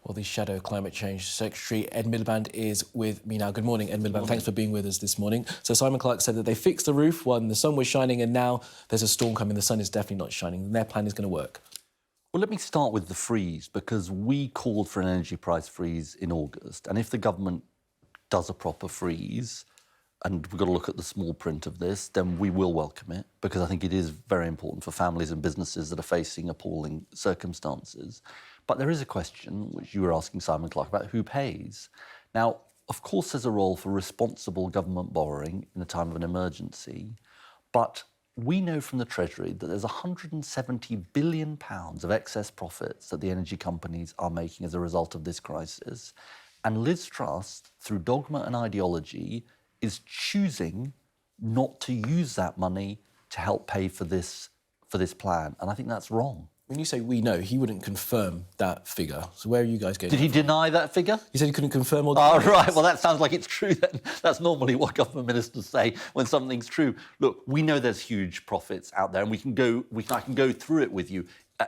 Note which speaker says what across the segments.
Speaker 1: Well, the Shadow Climate Change Secretary, Ed Miliband, is with me now. Good morning, Ed Miliband. Thanks for being with us this morning. So Simon Clarke said that they fixed the roof when the sun was shining, and now there's a storm coming. The sun is definitely not shining, and their plan is going to work.
Speaker 2: Well, let me start with the freeze, because we called for an energy price freeze in August. And if the government does a proper freeze, and we've got to look at the small print of this, then we will welcome it, because I think it is very important for families and businesses that are facing appalling circumstances. But there is a question, which you were asking Simon Clarke about, who pays? Now, of course, there's a role for responsible government borrowing in a time of an emergency, but we know from the Treasury that there's £170 billion of excess profits that the energy companies are making as a result of this crisis. And Liz Truss, through dogma and ideology, is choosing not to use that money to help pay for this plan. And I think that's wrong.
Speaker 1: When you say we know, he wouldn't confirm that figure. So where are you guys going?
Speaker 2: Did he deny that figure?
Speaker 1: He said he couldn't confirm or
Speaker 2: deny. Oh, right. Well, that sounds like it's true then. That's normally what government ministers say when something's true. Look, we know there's huge profits out there, and I can go through it with you.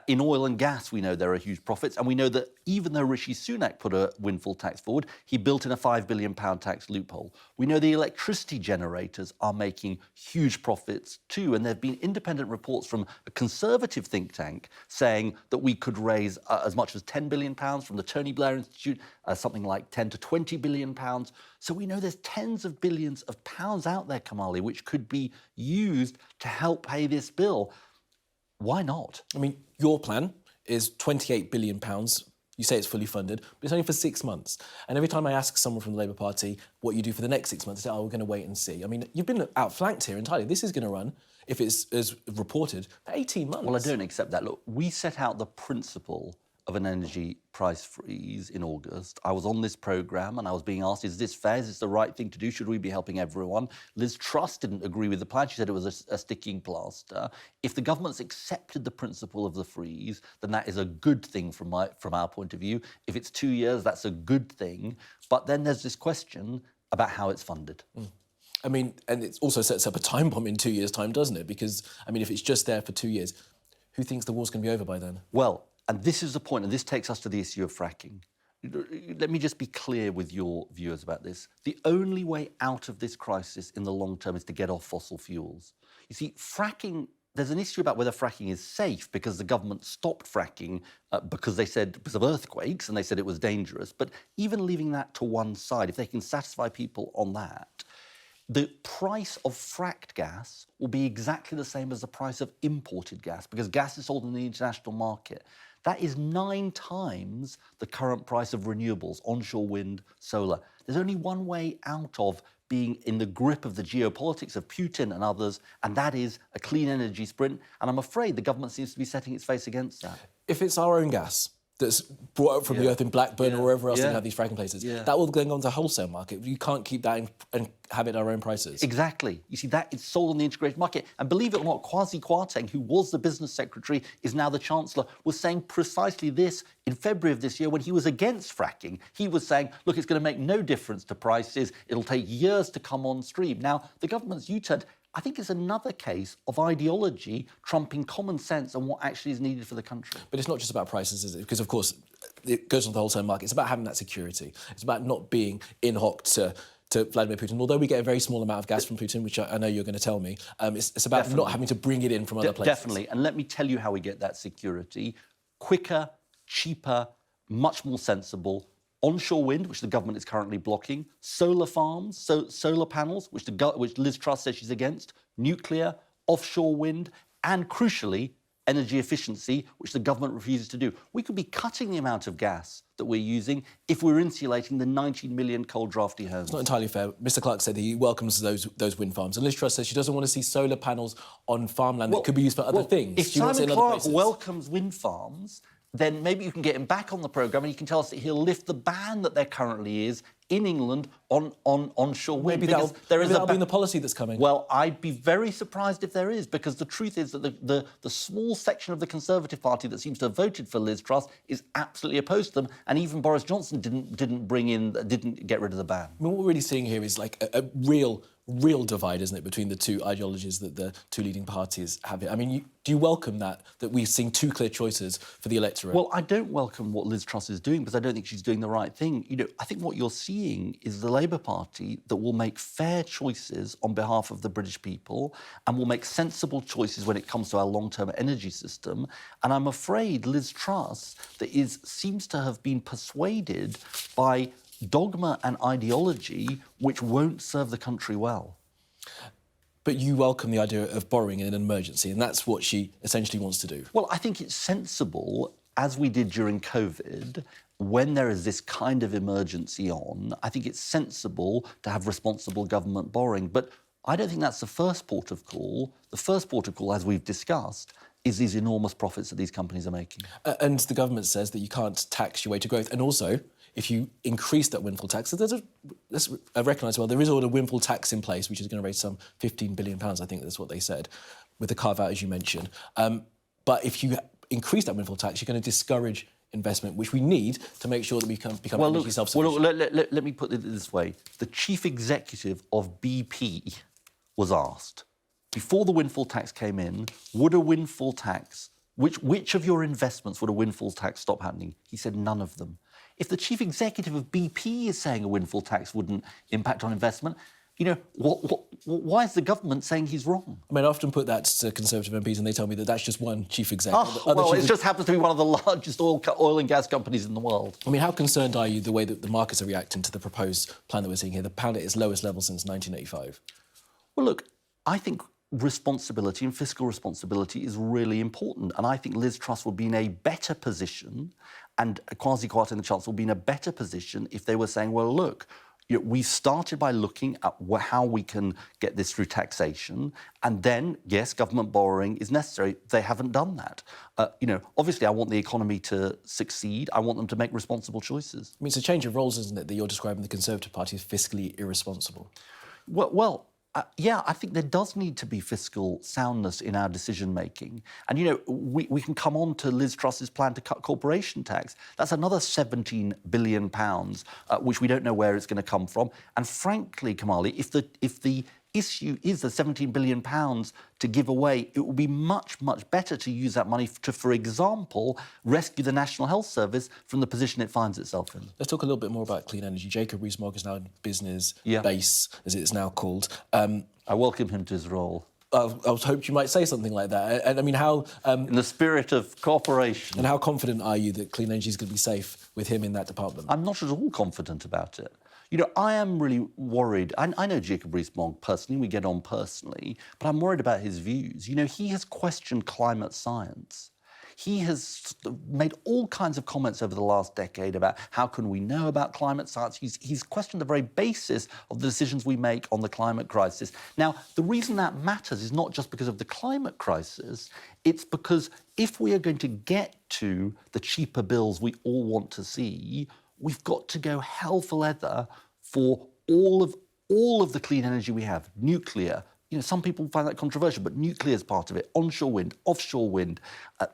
Speaker 2: In oil and gas, we know there are huge profits, and we know that even though Rishi Sunak put a windfall tax forward, he built in a £5 billion tax loophole. We know the electricity generators are making huge profits too, and there have been independent reports from a Conservative think tank saying that we could raise as much as £10 billion from the Tony Blair Institute, something like £10 to £20 billion. So we know there's tens of billions of pounds out there, Kamali, which could be used to help pay this bill. Why not?
Speaker 1: I mean, your plan is £28 billion. You say it's fully funded, but it's only for 6 months. And every time I ask someone from the Labour Party what you do for the next 6 months, they say, oh, we're going to wait and see. I mean, you've been outflanked here entirely. This is going to run, if it's as reported, for 18 months.
Speaker 2: Well, I don't accept that. Look, we set out the principle of an energy price freeze in August. I was on this programme and I was being asked, is this fair? Is this the right thing to do? Should we be helping everyone? Liz Truss didn't agree with the plan. She said it was a sticking plaster. If the government's accepted the principle of the freeze, then that is a good thing from our point of view. If it's 2 years, that's a good thing. But then there's this question about how it's funded.
Speaker 1: I mean, and it also sets up a time bomb in 2 years' time, doesn't it? Because, I mean, if it's just there for 2 years, who thinks the war's going to be over by then?
Speaker 2: Well, and this is the point, and this takes us to the issue of fracking. Let me just be clear with your viewers about this. The only way out of this crisis in the long term is to get off fossil fuels. You see, fracking, there's an issue about whether fracking is safe because the government stopped fracking because of earthquakes, and they said it was dangerous. But even leaving that to one side, if they can satisfy people on that, the price of fracked gas will be exactly the same as the price of imported gas, because gas is sold in the international market. That is 9 times the current price of renewables, onshore wind, solar. There's only one way out of being in the grip of the geopolitics of Putin and others, and that is a clean energy sprint. And I'm afraid the government seems to be setting its face against that.
Speaker 1: If it's our own gas that's brought up from the earth in Blackburn or wherever else they have these fracking places, that will then go on to the wholesale market. You can't keep that and have it at our own prices.
Speaker 2: Exactly. You see, that is sold on the integrated market. And believe it or not, Kwasi Kwarteng, who was the business secretary, is now the chancellor, was saying precisely this in February of this year when he was against fracking. He was saying, look, it's going to make no difference to prices. It'll take years to come on stream. Now, the government's U-turn, I think, is another case of ideology trumping common sense and what actually is needed for the country.
Speaker 1: But it's not just about prices, is it? Because, of course, it goes on the wholesale market. It's about having that security. It's about not being in hock to Vladimir Putin. Although we get a very small amount of gas from Putin, which I know you're going to tell me, it's about not having to bring it in from other places.
Speaker 2: Definitely. And let me tell you how we get that security. Quicker, cheaper, much more sensible. Onshore wind, which the government is currently blocking, solar farms, solar panels, which Liz Truss says she's against, nuclear, offshore wind, and crucially, energy efficiency, which the government refuses to do. We could be cutting the amount of gas that we're using if we're insulating the 19 million coal drafty homes.
Speaker 1: It's not entirely fair. Mr Clarke said he welcomes those wind farms. And Liz Truss says she doesn't want to see solar panels on farmland that could be used for other things.
Speaker 2: If Simon Clarke welcomes wind farms, then maybe you can get him back on the programme and he can tell us that he'll lift the ban that there currently is in England on onshore wind.
Speaker 1: Maybe that'll be in the policy that's coming.
Speaker 2: Well, I'd be very surprised if there is, because the truth is that the small section of the Conservative Party that seems to have voted for Liz Truss is absolutely opposed to them, and even Boris Johnson didn't get rid of the ban.
Speaker 1: I mean, what we're really seeing here is like a real divide, isn't it, between the two ideologies that the two leading parties have here. I mean, do you welcome that we're seeing two clear choices for the electorate?
Speaker 2: Well, I don't welcome what Liz Truss is doing, because I don't think she's doing the right thing. You know, I think what you're seeing is the Labour Party that will make fair choices on behalf of the British people and will make sensible choices when it comes to our long-term energy system. And I'm afraid Liz Truss seems to have been persuaded by dogma and ideology which won't serve the country well.
Speaker 1: But you welcome the idea of borrowing in an emergency, and that's what she essentially wants to do.
Speaker 2: Well, I think it's sensible, as we did during COVID, when there is this kind of emergency on, I think it's sensible to have responsible government borrowing. But I don't think that's the first port of call. The first port of call, as we've discussed, is these enormous profits that these companies are making.
Speaker 1: And the government says that you can't tax your way to growth. And also, if you increase that windfall tax, so let's recognise, well, there is already a windfall tax in place, which is going to raise some £15 billion, I think that's what they said, with the carve-out, as you mentioned. But if you increase that windfall tax, you're going to discourage investment, which we need to make sure that we can become energy self-sufficient.
Speaker 2: Well, let me put it this way. The chief executive of BP was asked, before the windfall tax came in, would a windfall tax, which of your investments would a windfall tax stop happening? He said none of them. If the chief executive of BP is saying a windfall tax wouldn't impact on investment, you know, why is the government saying he's wrong?
Speaker 1: I mean, I often put that to Conservative MPs and they tell me that that's just one chief executive.
Speaker 2: It just happens to be one of the largest oil and gas companies in the world.
Speaker 1: I mean, how concerned are you the way that the markets are reacting to the proposed plan that we're seeing here? The pound at its lowest level since 1985.
Speaker 2: Well, look, I think responsibility and fiscal responsibility is really important. And I think Liz Truss would be in a better position, and Kwasi Kwarteng and the Chancellor would be in a better position if they were saying, well, look, we started by looking at how we can get this through taxation, and then, yes, government borrowing is necessary. They haven't done that. Obviously, I want the economy to succeed. I want them to make responsible choices.
Speaker 1: I mean, it's a change of roles, isn't it, that you're describing the Conservative Party as fiscally irresponsible?
Speaker 2: Yeah, I think there does need to be fiscal soundness in our decision-making. And, we can come on to Liz Truss's plan to cut corporation tax. That's another £17 billion, which we don't know where it's going to come from. And frankly, Kamali, if the issue is the £17 billion to give away, it would be much, much better to use that money to, for example, rescue the National Health Service from the position it finds itself in.
Speaker 1: Let's talk a little bit more about clean energy. Jacob Rees-Mogg is now in business base, as it is now called.
Speaker 2: I welcome him to his role.
Speaker 1: I was hoping you might say something like that. And I mean, how...
Speaker 2: in the spirit of cooperation.
Speaker 1: And how confident are you that clean energy is going to be safe with him in that department?
Speaker 2: I'm not at all confident about it. I am really worried. I know Jacob Rees-Mogg personally, we get on personally, but I'm worried about his views. He has questioned climate science. He has made all kinds of comments over the last decade about how can we know about climate science. He's questioned the very basis of the decisions we make on the climate crisis. Now, the reason that matters is not just because of the climate crisis, it's because if we are going to get to the cheaper bills we all want to see, we've got to go hell for leather for all of the clean energy we have. Nuclear. Some people find that controversial, but nuclear is part of it. Onshore wind, offshore wind,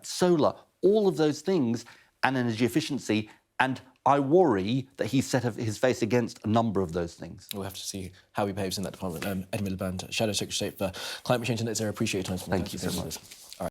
Speaker 2: solar, all of those things, and energy efficiency. And I worry that he's set his face against a number of those things.
Speaker 1: We'll have to see how he behaves in that department. Ed Miliband, Shadow Secretary of State for Climate Change and Net Zero. Appreciate your time.
Speaker 2: Thank you so much.